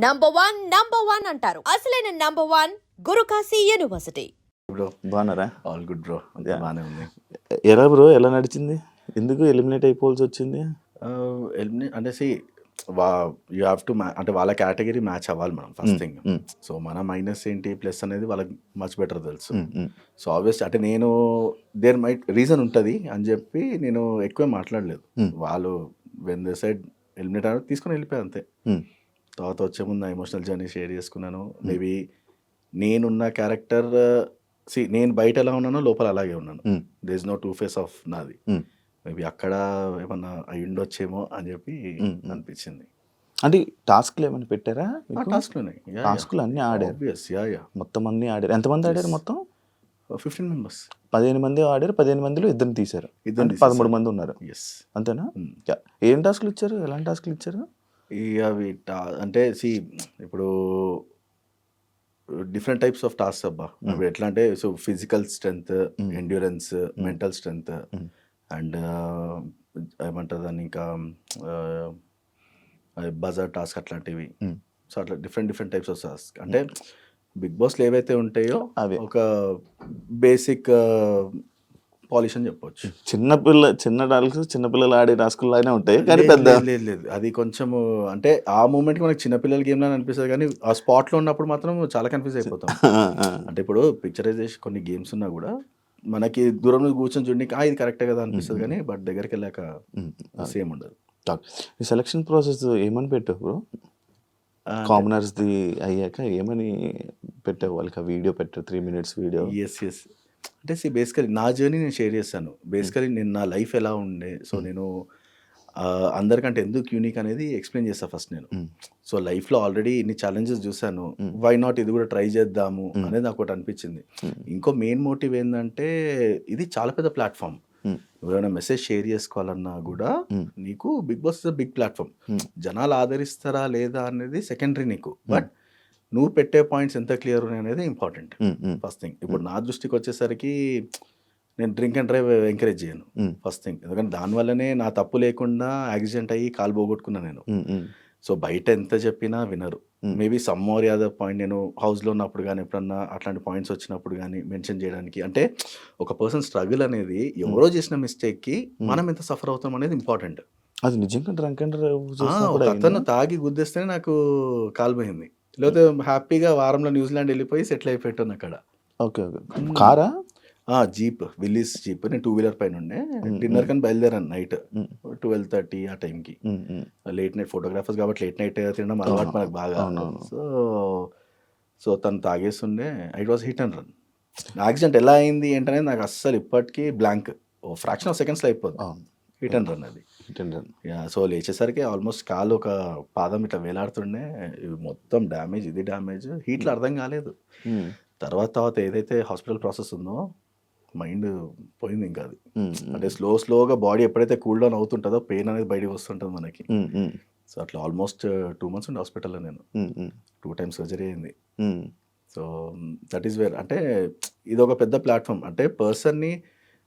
Number one అంటారు. అసలైన number one Gurukashi university. Bro బాగున్నారా? All good bro, Yeah. బాగానే ఉంది. ఎలా బ్రో, ఎలా నడిచింది? ఎందుకు ఎలిమినేట్ అయిపోవాల్సి వచ్చింది? అంటే సి యూ హ్యావ్ టు అంటే వాళ్ళ కేటగిరీ మ్యాచ్ అవ్వాలి మనం ఫస్ట్ థింగ్. సో మన మైనస్ ఏంటి ప్లస్ అనేది వాళ్ళకి మచ్ బెటర్ తెలుసు. సో ఆబ్వియస్ అంటే నేను దేర్ మైట్ రీజన్ ఉంటుంది అని చెప్పి నేను ఎక్కువ మాట్లాడలేదు. వాళ్ళు వెన్ దే సైడ్ ఎలిమినేట్ అనేది తీసుకొని వెళ్ళిపోయాను అంతే. తర్వాత వచ్చే ముందు ఎమోషనల్ జర్నీ షేర్ చేసుకున్నాను. మేబీ నేనున్న క్యారెక్టర్ నేను బయట ఎలా ఉన్నానో లోపల అలాగే ఉన్నాను. There is no two face of నాది. మేబీ అక్కడ ఏమన్నా అయి ఉండొచ్చేమో అని చెప్పి అనిపించింది. అంటే టాస్క్లు ఏమైనా పెట్టారా? టాస్క్లు అన్నీ ఆడారు, మొత్తం అన్నీ ఆడారు. ఎంతమంది ఆడారు మొత్తం? 15 members. 15 మంది ఆడారు. 15 మందిలో ఇద్దరిని తీశారు. 13 మంది ఉన్నారు. అంతేనా? ఏం టాస్క్లు ఇచ్చారు? ఎలాంటి టాస్క్లు ఇచ్చారు? అవి అంటే ఇప్పుడు డిఫరెంట్ టైప్స్ ఆఫ్ టాస్క్ అబ్బా. ఇప్పుడు ఎట్లా అంటే so physical strength, endurance, mental strength and ఏమంటారు దాన్ని ఇంకా బజార్ టాస్క్ అట్లాంటివి. సో అట్లా డిఫరెంట్ టైప్స్ ఆఫ్ టాస్క్. అంటే బిగ్ బాస్లో ఏవైతే ఉంటాయో అవి ఒక బేసిక్ పాలిష్ అని చెప్పొచ్చు. చిన్న టాస్క్ చిన్నపిల్లలు ఆడే టాస్కుల్లానే ఉంటాయి కానీ పెద్ద లేదు. అది కొంచెం అంటే ఆ మూమెంట్కి మనకి చిన్నపిల్లల గేమ్లో అనిపిస్తుంది కానీ ఆ స్పాట్లో ఉన్నప్పుడు మాత్రం చాలా కన్ఫ్యూజ్ అయిపోతాం. అంటే ఇప్పుడు పిక్చరైజేషన్ కొన్ని గేమ్స్ ఉన్నా కూడా మనకి దూరం నుంచి కూర్చొని చూడండి ఇది కరెక్టే కదా అనిపిస్తుంది కానీ బట్ దగ్గరికి వెళ్ళాక సేమ్ ఉండదు. ఈ సెలక్షన్ ప్రాసెస్ ఏమని పెట్టావు బ్రో? కామనర్స్ది అయ్యాక ఏమని పెట్టావు వాళ్ళకి? ఆ వీడియో పెట్టావు, 3 minutes వీడియో. ఎస్ అంటే బేసికలీ నా జర్నీ నేను షేర్ చేస్తాను. బేసికలీ నేను నా లైఫ్ ఎలా ఉండే, సో నేను అందరికంటే ఎందుకు యూనిక్ అనేది ఎక్స్ప్లెయిన్ చేస్తాను ఫస్ట్ నేను. సో లైఫ్లో ఆల్రెడీ ఇన్ని ఛాలెంజెస్ చూసాను, వై నాట్ ఇది కూడా ట్రై చేద్దాము అనేది నాకు ఒకటి అనిపించింది. ఇంకో మెయిన్ మోటివ్ ఏంటంటే ఇది చాలా పెద్ద ప్లాట్ఫామ్. ఎవరైనా మెసేజ్ షేర్ చేసుకోవాలన్నా కూడా నీకు Bigg Boss is a big platform. జనాలు ఆదరిస్తారా లేదా అనేది సెకండరీ నీకు, బట్ నువ్వు పెట్టే పాయింట్స్ ఎంత క్లియర్ ఉన్నాయి అనేది ఇంపార్టెంట్ ఫస్ట్ థింగ్. ఇప్పుడు నా దృష్టికి వచ్చేసరికి నేను డ్రింక్ అండ్ డ్రైవ్ ఎంకరేజ్ చేయను ఫస్ట్ థింగ్. ఎందుకంటే దానివల్లనే నా తప్పు లేకుండా యాక్సిడెంట్ అయ్యి కాలు పోగొట్టుకున్నాను నేను. సో బయట ఎంత చెప్పినా వినరు. Maybe some more other point నేను హౌస్లో ఉన్నప్పుడు కానీ ఎప్పుడన్నా అట్లాంటి పాయింట్స్ వచ్చినప్పుడు కానీ మెన్షన్ చేయడానికి, అంటే ఒక పర్సన్ స్ట్రగుల్ అనేది ఎవరో చేసిన మిస్టేక్కి మనం ఎంత సఫర్ అవుతాం అనేది ఇంపార్టెంట్. అది నిజంగా డ్రంక్ అండ్ అతను తాగి గుద్దేస్తేనే నాకు కాలు పోయింది. లేకపోతే హ్యాపీగా వారంలో న్యూజిలాండ్ వెళ్ళిపోయి సెటిల్ అయిపోయాను అక్కడ. ఓకే కారా? Jeep, Willys jeep. నేను 2-wheeler పైన ఉండే. డిన్నర్ కానీ బయలుదేరాను నైట్ 12:30 ఆ టైంకి. లేట్ నైట్ ఫోటోగ్రాఫర్స్ కాబట్టి లేట్ నైట్ తినడం అలవాటు మనకు బాగా. సో తను తాగేస్తుండే. It was hit and run. Accident ఎలా అయింది ఏంటనేది నాకు అస్సలు ఇప్పటికీ బ్లాంక్. ఫ్రాక్షన్ ఆఫ్ సెకండ్స్లో అయిపోతుంది. హిట్ అండ్ రన్ అది. సో లేచేసరికి ఆల్మోస్ట్ కాలు ఒక పాదం ఇట్లా వేలాడుతుండే. మొత్తం డ్యామేజ్, ఇది డ్యామేజ్. హీట్లో అర్థం కాలేదు. తర్వాత ఏదైతే హాస్పిటల్ ప్రాసెస్ ఉందో మైండ్ పోయింది ఇంకా. అది అంటే స్లోగా బాడీ ఎప్పుడైతే కూల్ డౌన్ అవుతుంటుందో పెయిన్ అనేది బయటకు వస్తుంటుంది మనకి. సో అట్లా ఆల్మోస్ట్ 2 months ఉండే హాస్పిటల్లో నేను. 2 times సర్జరీ అయింది. సో దట్ ఈస్ వేర్ అంటే ఇది ఒక పెద్ద ప్లాట్ఫామ్. అంటే పర్సన్ని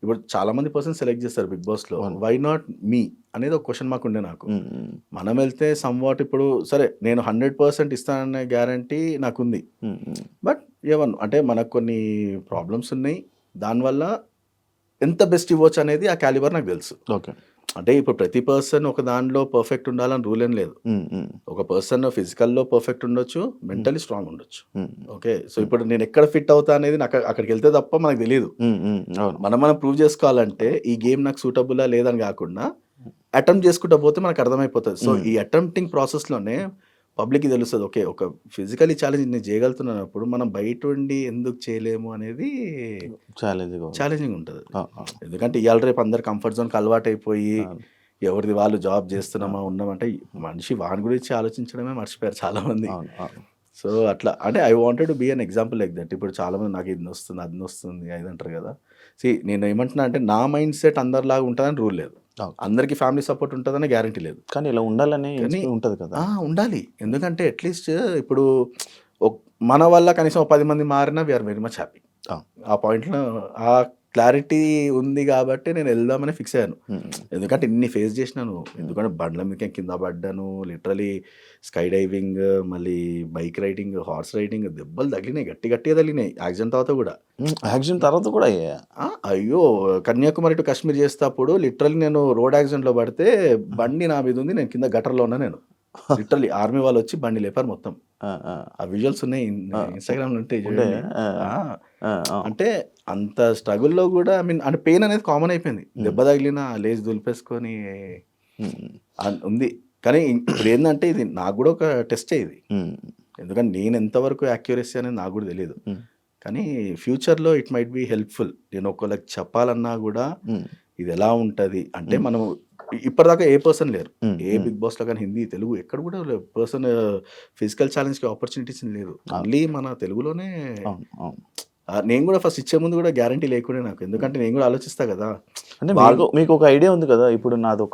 ఇప్పుడు చాలా మంది పర్సన్ సెలెక్ట్ చేస్తారు బిగ్ బాస్లో. వై నాట్ మీ అనేది ఒక క్వశ్చన్ మార్క్ ఉండే నాకు. మనం వెళ్తే సమ్ వాట్ ఇప్పుడు సరే నేను 100% ఇస్తాననే గ్యారంటీ నాకుంది. బట్ ఏమన్నా అంటే మనకు కొన్ని ప్రాబ్లమ్స్ ఉన్నాయి. దానివల్ల ఎంత బెస్ట్ ఇవ్వచ్చు అనేది ఆ క్యాలిబర్ నాకు తెలుసు. ఓకే. అంటే ఇప్పుడు ప్రతి పర్సన్ ఒక దానిలో పర్ఫెక్ట్ ఉండాలని రూల్ ఏం లేదు. ఒక పర్సన్ ఫిజికల్లో పర్ఫెక్ట్ ఉండొచ్చు, మెంటలీ స్ట్రాంగ్ ఉండొచ్చు. ఓకే. సో ఇప్పుడు నేను ఎక్కడ ఫిట్ అవుతా అనేది నాకు అక్కడికి వెళ్తే తప్ప మనకు తెలియదు. మనం ప్రూవ్ చేసుకోవాలంటే ఈ గేమ్ నాకు సూటబులా లేదని కాకుండా అటెంప్ట్ చేసుకుంటూ పోతే మనకు అర్థమైపోతుంది. సో ఈ అటెంప్టింగ్ ప్రాసెస్లోనే పబ్లిక్కి తెలుస్తుంది, ఓకే ఒక ఫిజికలీ ఛాలెంజ్ నేను చేయగలుగుతున్నప్పుడు మనం బయట ఉండి ఎందుకు చేయలేము అనేది ఛాలెంజింగ్ ఉంటుంది. ఎందుకంటే ఇవాళ రేపు అందరు కంఫర్ట్ జోన్కి అలవాటు అయిపోయి ఎవరిది వాళ్ళు జాబ్ చేస్తున్నామా ఉన్నామంటే మనిషి వాని గురించి ఆలోచించడమే మర్చిపోయారు చాలామంది. సో అట్లా అంటే I wanted to be an example like that. ఇప్పుడు చాలామంది నాకు ఇది వస్తుంది అది వస్తుంది అది అంటారు కదా. నేను ఏమంటున్నా అంటే నా మైండ్ సెట్ అందరిలాగా ఉంటుందని రూల్ లేదు. అందరికి ఫ్యామిలీ సపోర్ట్ ఉంటుందని గ్యారంటీ లేదు. కానీ ఇలా ఉండాలని ఉంటుంది కదా. ఉండాలి. ఎందుకంటే అట్లీస్ట్ ఇప్పుడు మన వల్ల కనీసం 10 మంది మారినా వీఆర్ వెరీ మచ్ హ్యాపీ. ఆ పాయింట్లో ఆ క్లారిటీ ఉంది కాబట్టి నేను వెళ్దామని ఫిక్స్ అయ్యాను. ఎందుకంటే ఇన్ని ఫేస్ చేసినాను. ఎందుకంటే బండ్ల మీద కింద పడ్డాను, లిటరలీ స్కై డైవింగ్, మళ్ళీ బైక్ రైడింగ్, హార్స్ రైడింగ్, దెబ్బలు తగిలినాయి, గట్టిగా తగిలినాయి యాక్సిడెంట్ తర్వాత కూడా. యాక్సిడెంట్ తర్వాత కూడా అయ్యా? అయ్యో, కన్యాకుమారి టు కాశ్మీర్ చేసేటప్పుడు లిటరలీ నేను రోడ్ యాక్సిడెంట్లో పడితే బండి నా మీద ఉంది, నేను కింద గటర్లో ఉన్నా. నేను లిటరలీ ఆర్మీ వాళ్ళు వచ్చి బండి లేపారు మొత్తం. ఆ విజువల్స్ ఉన్నాయి ఇన్స్టాగ్రామ్లో ఉంటాయి చూడండి. అంటే అంత స్ట్రగుల్లో కూడా ఐ మీన్ అంటే పెయిన్ అనేది కామన్ అయిపోయింది. దెబ్బ తగిలిన లేచి దులిపేసుకొని ఉంది. కానీ ఇప్పుడు ఏంటంటే ఇది నాకు కూడా ఒక టెస్ట్ ఇది. ఎందుకంటే నేను ఎంతవరకు యాక్యురసీ అనేది నాకు కూడా తెలియదు. కానీ ఫ్యూచర్లో ఇట్ మైట్ బి హెల్ప్ఫుల్. నేను ఒకళ్ళకి చెప్పాలన్నా కూడా ఇది ఎలా ఉంటుంది అంటే, మనం ఇప్పటిదాకా ఏ పర్సన్ లేరు, ఏ బిగ్ బాస్లో కానీ హిందీ తెలుగు ఎక్కడ కూడా పర్సన్ ఫిజికల్ ఛాలెంజ్కి ఆపర్చునిటీస్ లేదు. మళ్ళీ మన తెలుగులోనే. నేను కూడా ఫస్ట్ ఇచ్చే ముందు కూడా గ్యారంటీ లేకుండా నాకు, ఎందుకంటే నేను కూడా ఆలోచిస్తా కదా. అంటే మీకు ఒక ఐడియా ఉంది కదా, ఇప్పుడు నాది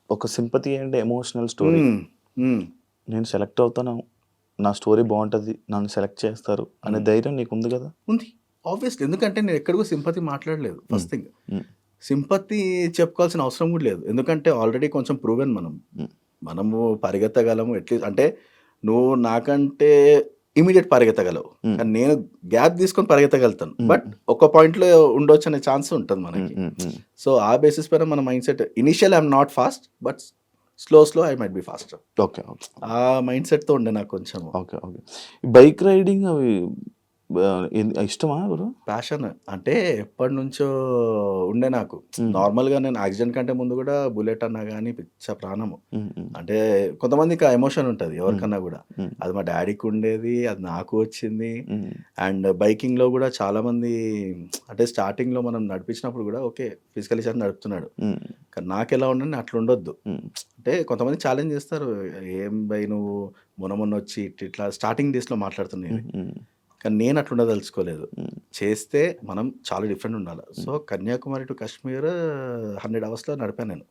ఒక సింపతి అండ్ ఎమోషనల్ స్టోరీ. నేను సెలెక్ట్ అవుతాను, నా స్టోరీ బాగుంటుంది, నన్ను సెలెక్ట్ చేస్తారు అనే ధైర్యం నీకు ఉంది కదా? ఉంది ఆబ్వియస్లీ. ఎందుకంటే నేను ఎక్కడికో సింపతి మాట్లాడలేదు. ఫస్ట్ థింగ్, సింపతి చెప్పుకోవాల్సిన అవసరం కూడా లేదు. ఎందుకంటే ఆల్రెడీ కొంచెం ప్రూవెన్ మనము పరిగెత్తగలము. ఎట్లీస్ట్ అంటే నువ్వు నాకంటే ఇమీడియట్ పరిగెత్తగలవు, కానీ నేను గ్యాప్ తీసుకొని పరిగెత్తగలుగుతాను. బట్ ఒక పాయింట్లో ఉండొచ్చు అనే ఛాన్స్ ఉంటుంది మనకి. సో ఆ బేసిస్ పైన మన mind set, initial I'm not fast, but slow I might be faster. Okay, ఆ మైండ్ సెట్తో ఉండే నాకు కొంచెం. ఓకే. బైక్ రైడింగ్ అవి ఇష్టమా బ్రో? ప్యాషన్ అంటే ఎప్పటి నుంచో ఉండే నాకు. నార్మల్గా నేను యాక్సిడెంట్ కంటే ముందు కూడా బుల్లెట్ అన్నా కానీ పిచ్చ ప్రాణము. అంటే కొంతమందికి ఆ ఎమోషన్ ఉంటుంది ఎవరికన్నా కూడా. అది మా డాడీకి ఉండేది, అది నాకు వచ్చింది. అండ్ బైకింగ్లో కూడా చాలామంది అంటే స్టార్టింగ్లో మనం నడిపించినప్పుడు కూడా ఓకే ఫిజికల్ ఇష్యూ నడుపుతున్నాడు, కానీ నాకు ఎలా ఉండని అట్లా ఉండొద్దు. అంటే కొంతమంది ఛాలెంజ్ చేస్తారు, ఏం బై నువ్వు మొన్న వచ్చి ఇట్లా స్టార్టింగ్ డేస్లో మాట్లాడుతున్నాయి. కానీ నేను అట్లా ఉండదలుచుకోలేదు. చేస్తే మనం చాలా డిఫరెంట్ ఉండాలి. సో కన్యాకుమారి టు కాశ్మీర్ 100 అవర్స్లో నడిపాను నేను.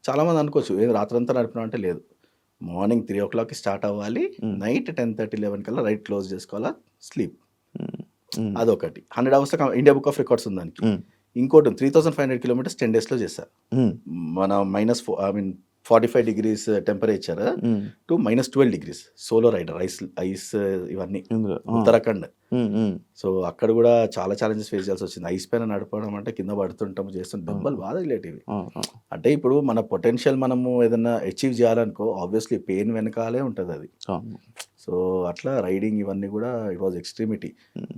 చాలామంది అనుకోవచ్చు ఏం రాత్రంతా నడిపినా అంటే లేదు. మార్నింగ్ 3 o'clockకి స్టార్ట్ అవ్వాలి, నైట్ 10:30, 11 కల్లా రైట్ క్లోజ్ చేసుకోవాలా, స్లీప్. అదొకటి. 100 అవర్స్లో ఇండియా బుక్ ఆఫ్ రికార్డ్స్ ఉంది దానికి. ఇంకోటి 3500 kilometers 10 daysలో చేశారు. మన -45 degrees temperature to -12 degrees solo rider, ice ఇవన్నీ ఉత్తరాఖండ్. సో అక్కడ కూడా చాలా ఛాలెంజెస్ ఫేస్ చేయాల్సి వచ్చింది. ఐస్ పైన నడపడం అంటే కింద పడుతుంటాము, చేస్తుంటే దెబ్బలు బాగా రిలేటివి. అంటే ఇప్పుడు మన పొటెన్షియల్ మనము ఏదైనా అచీవ్ చేయాలనుకో ఆబ్వియస్లీ పెయిన్ వెనకాలే ఉంటుంది అది. సో అట్లా రైడింగ్ ఇవన్నీ కూడా ఇట్ వాజ్ ఎక్స్ట్రీమిటీ.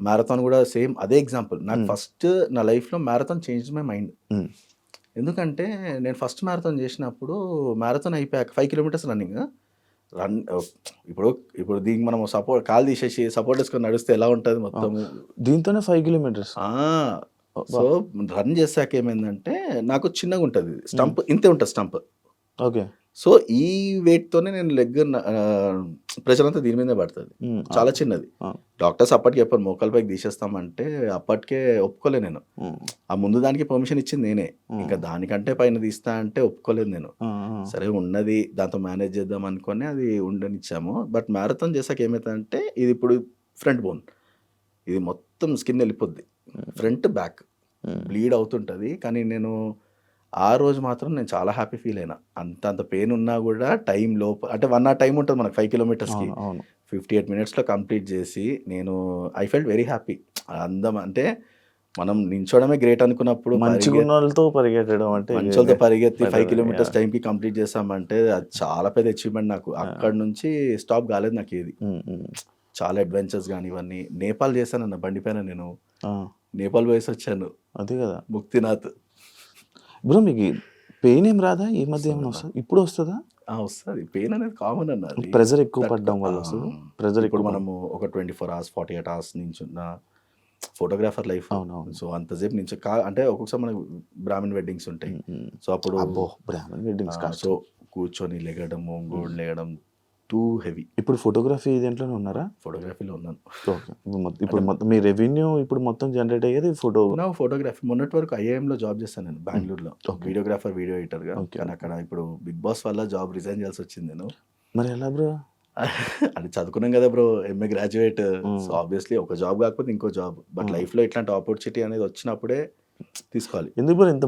మ్యారథాన్ కూడా సేమ్ అదే ఎగ్జాంపుల్. నాకు ఫస్ట్ నా లైఫ్లో మ్యారథాన్ చేంజ్ మై మైండ్. ఎందుకంటే నేను ఫస్ట్ మ్యారథాన్ చేసినప్పుడు మ్యారథాన్ అయిపోయాక 5 kilometers రన్నింగ్. ఇప్పుడు దీనికి మనం సపోర్ట్ కాలు తీసేసి సపోర్ట్ వేసుకొని నడిస్తే ఎలా ఉంటుంది మొత్తం. దీంతోనే 5 kilometers. సో రన్ చేశాక ఏమైందంటే నాకు చిన్నగా ఉంటుంది స్టంప్, ఇంతే ఉంటుంది స్టంప్. ఓకే. సో ఈ వెయిట్తోనే నేను లెగ్ ప్రెషర్ అంతా దీని మీదే పడుతుంది, చాలా చిన్నది. డాక్టర్స్ అప్పటికి చెప్పారు మోకాలు పైకి తీసేస్తామంటే అప్పటికే ఒప్పుకోలే నేను. ఆ ముందు దానికి పర్మిషన్ ఇచ్చింది నేనే, ఇంకా దానికంటే పైన తీస్తా అంటే ఒప్పుకోలేదు నేను. సరే ఉన్నది దాంతో మేనేజ్ చేద్దాం అనుకొని అది ఉండనిచ్చాము. బట్ మ్యారథాన్ చేసాక ఏమవుతుందంటే ఇది ఇప్పుడు ఫ్రంట్ బోన్, ఇది మొత్తం స్కిన్ వెళ్ళిపోద్ది, ఫ్రంట్ బ్యాక్ బ్లీడ్ అవుతుంటుంది. కానీ నేను ఆ రోజు మాత్రం నేను చాలా హ్యాపీ ఫీల్ అయినా. అంత పెయిన్ ఉన్నా కూడా టైం లోపు అంటే 1 hour టైం ఉంటుంది మనకు 5 kilometersకి. 58 minutesలో కంప్లీట్ చేసి నేను ఐ ఫెల్ట్ వెరీ హ్యాపీ. అందం అంటే మనం నించోడమే గ్రేట్ అనుకున్నప్పుడు మంచిగున్నోళ్ళతో పరిగెత్తడం అంటే మంచోళ్ళతో పరిగెత్తి 5 kilometers టైంకి కంప్లీట్ చేసామంటే అది చాలా పెద్ద అచీవ్మెంట్ నాకు. అక్కడ నుంచి స్టాప్ కాలేదు నాకు ఏది. చాలా అడ్వెంచర్స్ కానీ ఇవన్నీ. నేపాల్ చేశాను అన్న బండి పైన, నేను నేపాల్ పోయేసి వచ్చాను. అదే కదా ముక్తినాథ్. బ్రో మీకు పెయిన్ ఏం రాదా ఈ మధ్య? ఏమైనా వస్తుంది? ఇప్పుడు వస్తుందా? వస్తుంది. పెయిన్ అనేది కామన్ అన్నది, ప్రెజర్ ఎక్కువ పడడం వల్ల వస్తుంది. ప్రెజర్ ఇప్పుడు మనము ఒక 24 hours 48 hours నుంచి ఉన్న ఫోటోగ్రాఫర్ లైఫ్. సో అంతసేపు నుంచి అంటే ఒక్కొక్కసారి మనకు బ్రాహ్మణ్ వెడ్డింగ్స్ ఉంటాయి. సో అప్పుడు బ్రాహ్మణ్ వెడ్డింగ్స్ సో కూర్చొని లెగడం, ఒంగోడు లెగడం టూ హెవీ. ఇప్పుడు ఫోటోగ్రఫీ దేంట్లోనే ఉన్నారా? ఫోటోగ్రఫీలో ఉన్నాను. ఓకే. ఇప్పుడు మొత్తం మీ రెవెన్యూ ఇప్పుడు మొత్తం జనరేట్ అయ్యేది ఫోటోగ్రఫీ. మొన్నటి వరకు ఐఐఎంలో జాబ్ చేస్తాను నేను బెంగళూరులో, వీడియోగ్రాఫర్, వీడియో ఎడిటర్గా. కానీ అక్కడ ఇప్పుడు బిగ్ బాస్ వల్ల జాబ్ రిజైన్ చేయాల్సి వచ్చింది నేను. మరి ఎలా బ్రో? అది చదువుకున్నాం కదా bro, MA graduate. So obviously ఒక జాబ్ కాకపోతే ఇంకో జాబ్. బట్ లైఫ్లో ఇట్లాంటి ఆపర్చునిటీ అనేది వచ్చినప్పుడే తీసుకోవాలి. ఎందుకు బ్రో ఇంత